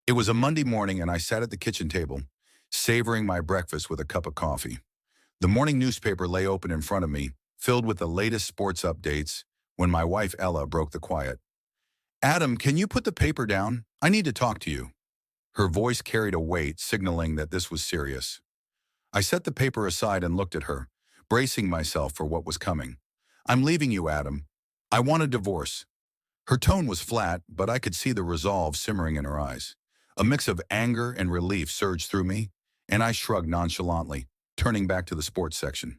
It was a Monday morning and I sat at the kitchen table, savoring my breakfast with a cup of coffee. The morning newspaper lay open in front of me, filled with the latest sports updates, when my wife Ella broke the quiet. "Adam, can you put the paper down? I need to talk to you." Her voice carried a weight, signaling that this was serious. I set the paper aside and looked at her, bracing myself for what was coming. "I'm leaving you, Adam. I want a divorce." Her tone was flat, but I could see the resolve simmering in her eyes. A mix of anger and relief surged through me, and I shrugged nonchalantly, turning back to the sports section.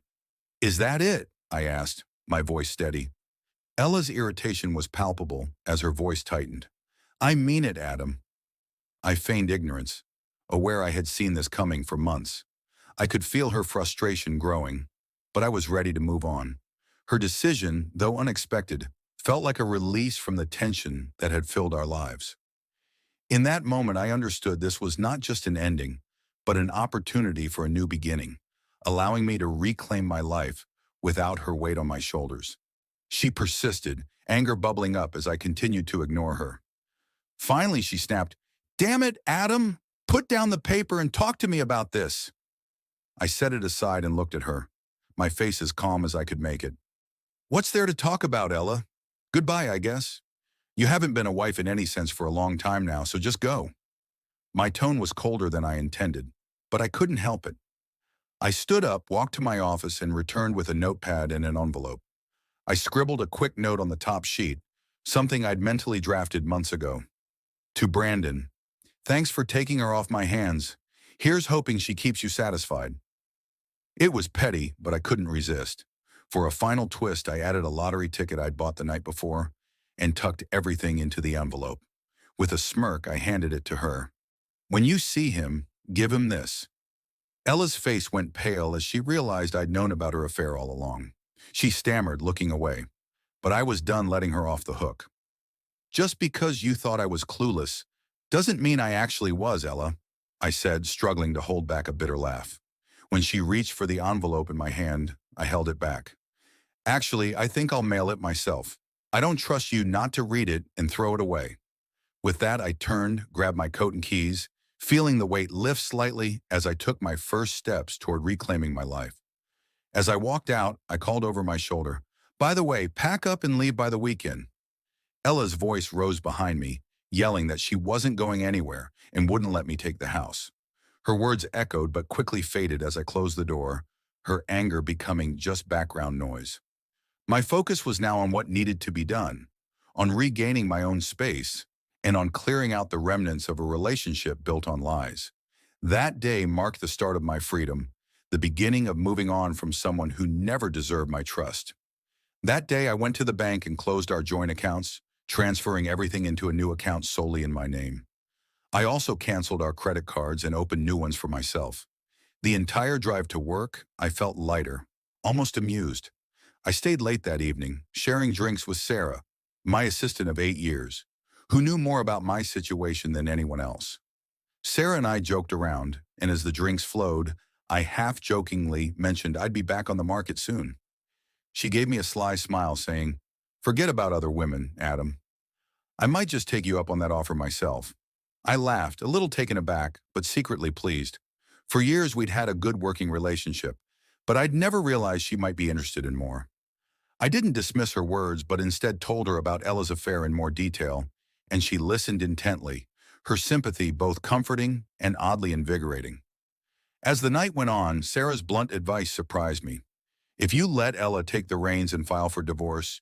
"Is that it?" I asked, my voice steady. Ella's irritation was palpable as her voice tightened. "I mean it, Adam." I feigned ignorance, aware I had seen this coming for months. I could feel her frustration growing, but I was ready to move on. Her decision, though unexpected, felt like a release from the tension that had filled our lives. In that moment, I understood this was not just an ending, but an opportunity for a new beginning, allowing me to reclaim my life without her weight on my shoulders. She persisted, anger bubbling up as I continued to ignore her. Finally, she snapped, "Damn it, Adam! Put down the paper and talk to me about this." I set it aside and looked at her, my face as calm as I could make it. "What's there to talk about, Ella? Goodbye, I guess. You haven't been a wife in any sense for a long time now, so just go." My tone was colder than I intended, but I couldn't help it. I stood up, walked to my office, and returned with a notepad and an envelope. I scribbled a quick note on the top sheet, something I'd mentally drafted months ago. "To Brandon, thanks for taking her off my hands. Here's hoping she keeps you satisfied." It was petty, but I couldn't resist. For a final twist, I added a lottery ticket I'd bought the night before and tucked everything into the envelope. With a smirk, I handed it to her. "When you see him, give him this." Ella's face went pale as she realized I'd known about her affair all along. She stammered, looking away, but I was done letting her off the hook. "Just because you thought I was clueless doesn't mean I actually was, Ella," I said, struggling to hold back a bitter laugh. When she reached for the envelope in my hand, I held it back. "Actually, I think I'll mail it myself. I don't trust you not to read it and throw it away." With that, I turned, grabbed my coat and keys, feeling the weight lift slightly as I took my first steps toward reclaiming my life. As I walked out, I called over my shoulder, "By the way, pack up and leave by the weekend." Ella's voice rose behind me, yelling that she wasn't going anywhere and wouldn't let me take the house. Her words echoed but quickly faded as I closed the door, her anger becoming just background noise. My focus was now on what needed to be done, on regaining my own space, and on clearing out the remnants of a relationship built on lies. That day marked the start of my freedom, the beginning of moving on from someone who never deserved my trust. That day I went to the bank and closed our joint accounts, transferring everything into a new account solely in my name. I also canceled our credit cards and opened new ones for myself. The entire drive to work, I felt lighter, almost amused. I stayed late that evening, sharing drinks with Sarah, my assistant of 8 years, who knew more about my situation than anyone else. Sarah and I joked around, and as the drinks flowed, I half-jokingly mentioned I'd be back on the market soon. She gave me a sly smile, saying, "Forget about other women, Adam. I might just take you up on that offer myself." I laughed, a little taken aback, but secretly pleased. For years we'd had a good working relationship, but I'd never realized she might be interested in more. I didn't dismiss her words, but instead told her about Ella's affair in more detail, and she listened intently, her sympathy both comforting and oddly invigorating. As the night went on, Sarah's blunt advice surprised me. "If you let Ella take the reins and file for divorce,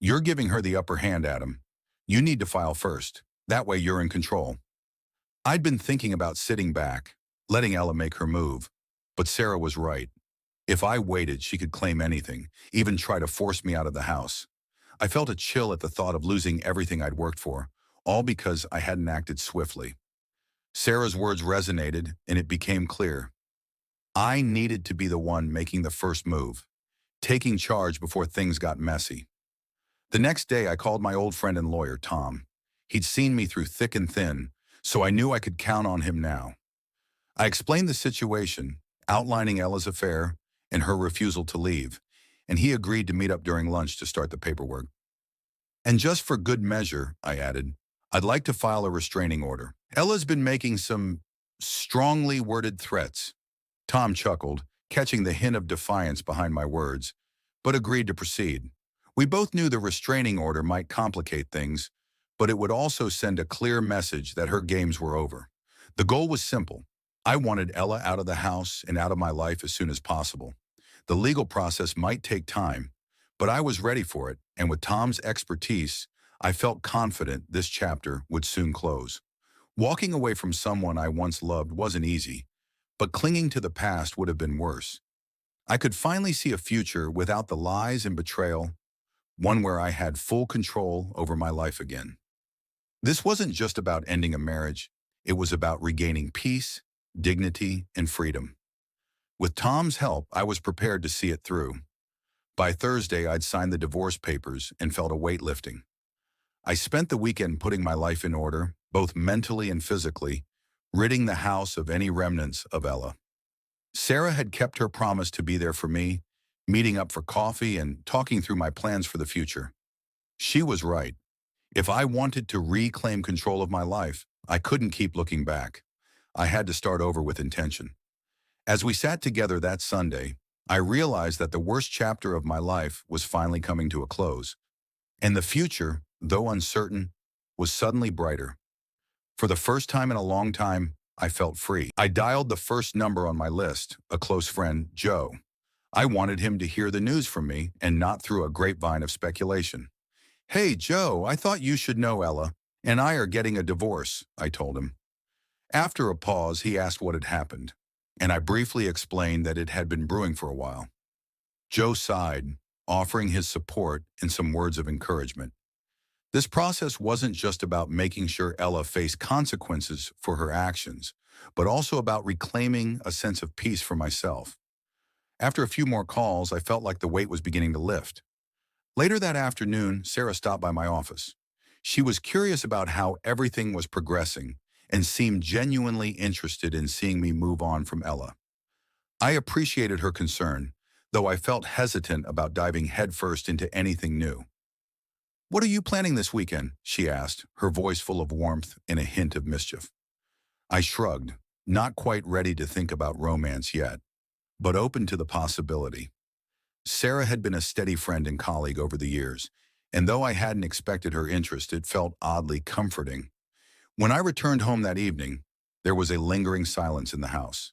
you're giving her the upper hand, Adam. You need to file first. That way you're in control." I'd been thinking about sitting back, letting Ella make her move, but Sarah was right. If I waited, she could claim anything, even try to force me out of the house. I felt a chill at the thought of losing everything I'd worked for, all because I hadn't acted swiftly. Sarah's words resonated, and it became clear. I needed to be the one making the first move, taking charge before things got messy. The next day, I called my old friend and lawyer, Tom. He'd seen me through thick and thin, so I knew I could count on him now. I explained the situation, outlining Ella's affair and her refusal to leave, and he agreed to meet up during lunch to start the paperwork. "And just for good measure," I added, I'd like to file a restraining order. Ella's been making some strongly worded threats. Tom chuckled, catching the hint of defiance behind my words, but agreed to proceed. We both knew the restraining order might complicate things, but it would also send a clear message that her games were over. The goal was simple. I wanted Ella out of the house and out of my life as soon as possible. The legal process might take time, but I was ready for it, and with Tom's expertise, I felt confident this chapter would soon close. Walking away from someone I once loved wasn't easy, but clinging to the past would have been worse. I could finally see a future without the lies and betrayal, one where I had full control over my life again. This wasn't just about ending a marriage, it was about regaining peace, dignity, and freedom. With Tom's help, I was prepared to see it through. By Thursday, I'd signed the divorce papers and felt a weight lifting. I spent the weekend putting my life in order, both mentally and physically, ridding the house of any remnants of Ella. Sarah had kept her promise to be there for me, meeting up for coffee and talking through my plans for the future. She was right. If I wanted to reclaim control of my life, I couldn't keep looking back. I had to start over with intention. As we sat together that Sunday, I realized that the worst chapter of my life was finally coming to a close, and the future, though uncertain, was suddenly brighter. For the first time in a long time, I felt free. I dialed the first number on my list, a close friend, Joe. I wanted him to hear the news from me and not through a grapevine of speculation. "Hey, Joe, I thought you should know Ella and I are getting a divorce," I told him. After a pause, he asked what had happened, and I briefly explained that it had been brewing for a while. Joe sighed, offering his support and some words of encouragement. This process wasn't just about making sure Ella faced consequences for her actions, but also about reclaiming a sense of peace for myself. After a few more calls, I felt like the weight was beginning to lift. Later that afternoon, Sarah stopped by my office. She was curious about how everything was progressing and seemed genuinely interested in seeing me move on from Ella. I appreciated her concern, though I felt hesitant about diving headfirst into anything new. "What are you planning this weekend?" she asked, her voice full of warmth and a hint of mischief. I shrugged, not quite ready to think about romance yet, but open to the possibility. Sarah had been a steady friend and colleague over the years, and though I hadn't expected her interest, it felt oddly comforting. When I returned home that evening, there was a lingering silence in the house.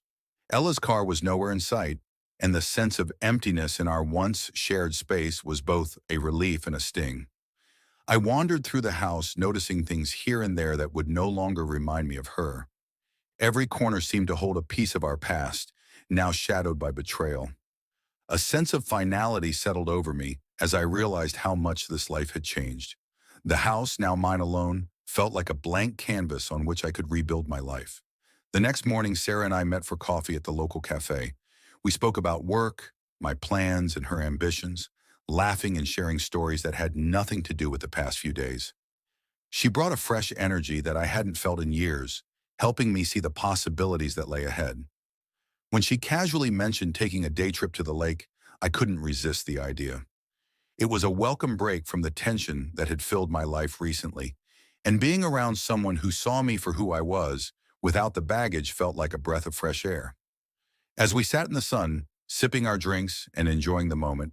Ella's car was nowhere in sight, and the sense of emptiness in our once shared space was both a relief and a sting. I wandered through the house, noticing things here and there that would no longer remind me of her. Every corner seemed to hold a piece of our past, now shadowed by betrayal. A sense of finality settled over me as I realized how much this life had changed. The house, now mine alone, felt like a blank canvas on which I could rebuild my life. The next morning, Sarah and I met for coffee at the local cafe. We spoke about work, my plans, and her ambitions, laughing and sharing stories that had nothing to do with the past few days. She brought a fresh energy that I hadn't felt in years, helping me see the possibilities that lay ahead. When she casually mentioned taking a day trip to the lake, I couldn't resist the idea. It was a welcome break from the tension that had filled my life recently, and being around someone who saw me for who I was, without the baggage, felt like a breath of fresh air. As we sat in the sun, sipping our drinks and enjoying the moment,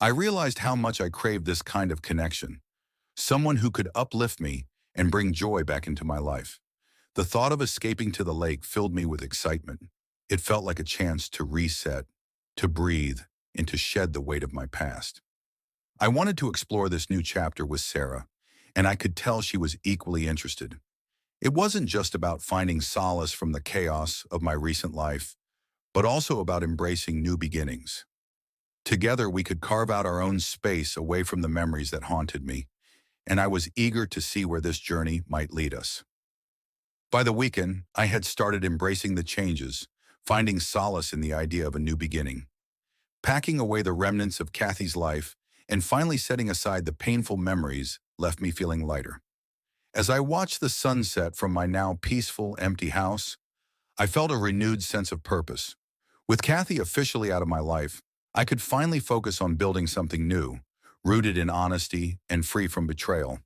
I realized how much I craved this kind of connection, someone who could uplift me and bring joy back into my life. The thought of escaping to the lake filled me with excitement. It felt like a chance to reset, to breathe, and to shed the weight of my past. I wanted to explore this new chapter with Sarah, and I could tell she was equally interested. It wasn't just about finding solace from the chaos of my recent life, but also about embracing new beginnings. Together, we could carve out our own space away from the memories that haunted me, and I was eager to see where this journey might lead us. By the weekend, I had started embracing the changes, finding solace in the idea of a new beginning. Packing away the remnants of Kathy's life and finally setting aside the painful memories left me feeling lighter. As I watched the sunset from my now peaceful, empty house, I felt a renewed sense of purpose. With Kathy officially out of my life, I could finally focus on building something new, rooted in honesty and free from betrayal.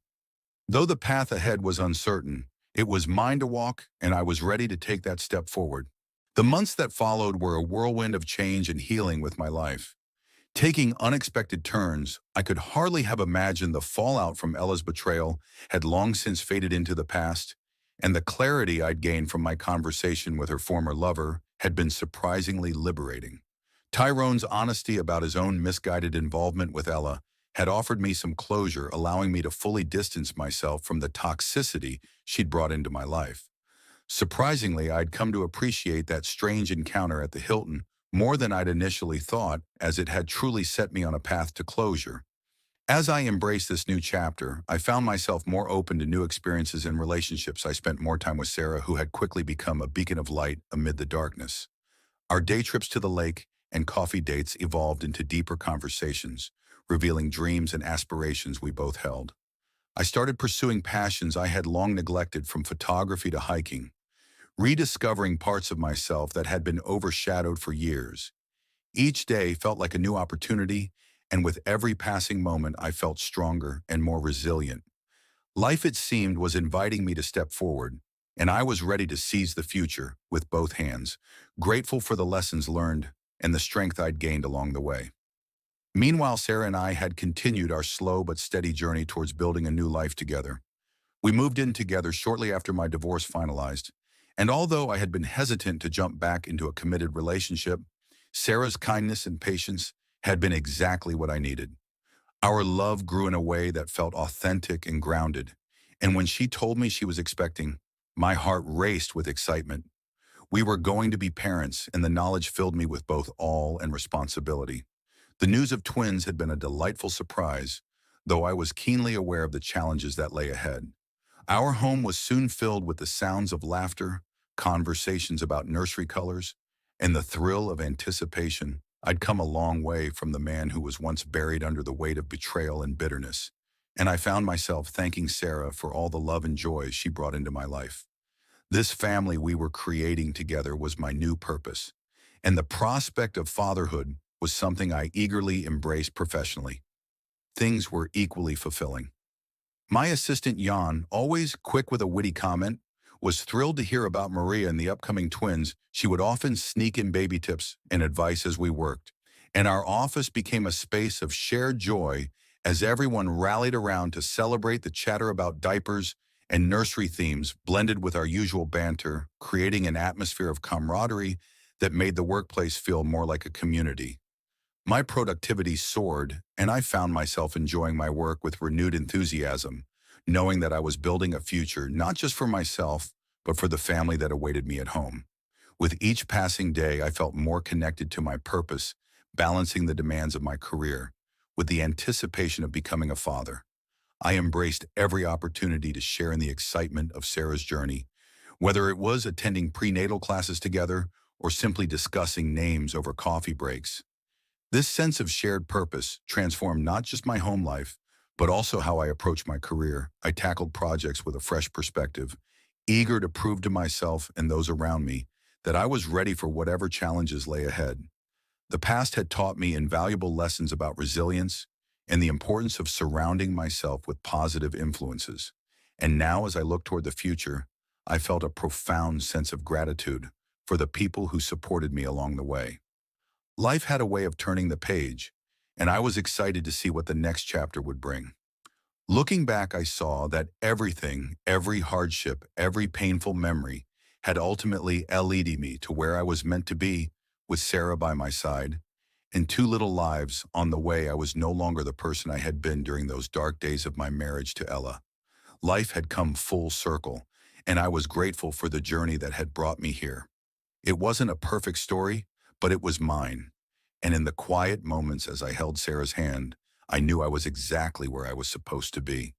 Though the path ahead was uncertain, it was mine to walk, and I was ready to take that step forward. The months that followed were a whirlwind of change and healing with my life. Taking unexpected turns, I could hardly have imagined the fallout from Ella's betrayal had long since faded into the past, and the clarity I'd gained from my conversation with her former lover had been surprisingly liberating. Tyrone's honesty about his own misguided involvement with Ella had offered me some closure, allowing me to fully distance myself from the toxicity she'd brought into my life. Surprisingly, I'd come to appreciate that strange encounter at the Hilton more than I'd initially thought, as it had truly set me on a path to closure. As I embraced this new chapter, I found myself more open to new experiences and relationships. I spent more time with Sarah, who had quickly become a beacon of light amid the darkness. Our day trips to the lake and coffee dates evolved into deeper conversations, revealing dreams and aspirations we both held. I started pursuing passions I had long neglected, from photography to hiking, rediscovering parts of myself that had been overshadowed for years. Each day felt like a new opportunity, and with every passing moment I felt stronger and more resilient. Life, it seemed, was inviting me to step forward, and I was ready to seize the future with both hands, grateful for the lessons learned and the strength I'd gained along the way. Meanwhile, Sarah and I had continued our slow but steady journey towards building a new life together. We moved in together shortly after my divorce finalized, and although I had been hesitant to jump back into a committed relationship, Sarah's kindness and patience had been exactly what I needed. Our love grew in a way that felt authentic and grounded, and when she told me she was expecting, my heart raced with excitement. We were going to be parents, and the knowledge filled me with both awe and responsibility. The news of twins had been a delightful surprise, though I was keenly aware of the challenges that lay ahead. Our home was soon filled with the sounds of laughter, conversations about nursery colors, and the thrill of anticipation. I'd come a long way from the man who was once buried under the weight of betrayal and bitterness, and I found myself thanking Sarah for all the love and joy she brought into my life. This family we were creating together was my new purpose, and the prospect of fatherhood was something I eagerly embraced professionally. Things were equally fulfilling. My assistant Jan, always quick with a witty comment, was thrilled to hear about Maria and the upcoming twins. She would often sneak in baby tips and advice as we worked, and our office became a space of shared joy as everyone rallied around to celebrate. The chatter about diapers and nursery themes blended with our usual banter, creating an atmosphere of camaraderie that made the workplace feel more like a community. My productivity soared, and I found myself enjoying my work with renewed enthusiasm, knowing that I was building a future not just for myself, but for the family that awaited me at home. With each passing day, I felt more connected to my purpose, balancing the demands of my career with the anticipation of becoming a father. I embraced every opportunity to share in the excitement of Sarah's journey, whether it was attending prenatal classes together or simply discussing names over coffee breaks. This sense of shared purpose transformed not just my home life, but also how I approached my career. I tackled projects with a fresh perspective, eager to prove to myself and those around me that I was ready for whatever challenges lay ahead. The past had taught me invaluable lessons about resilience and the importance of surrounding myself with positive influences. And now, as I look toward the future, I felt a profound sense of gratitude for the people who supported me along the way. Life had a way of turning the page, and I was excited to see what the next chapter would bring. Looking back, I saw that everything, every hardship, every painful memory had ultimately led me to where I was meant to be, with Sarah by my side. In two little lives on the way, I was no longer the person I had been during those dark days of my marriage to Ella. Life had come full circle, and I was grateful for the journey that had brought me here. It wasn't a perfect story, but it was mine. And in the quiet moments as I held Sarah's hand, I knew I was exactly where I was supposed to be.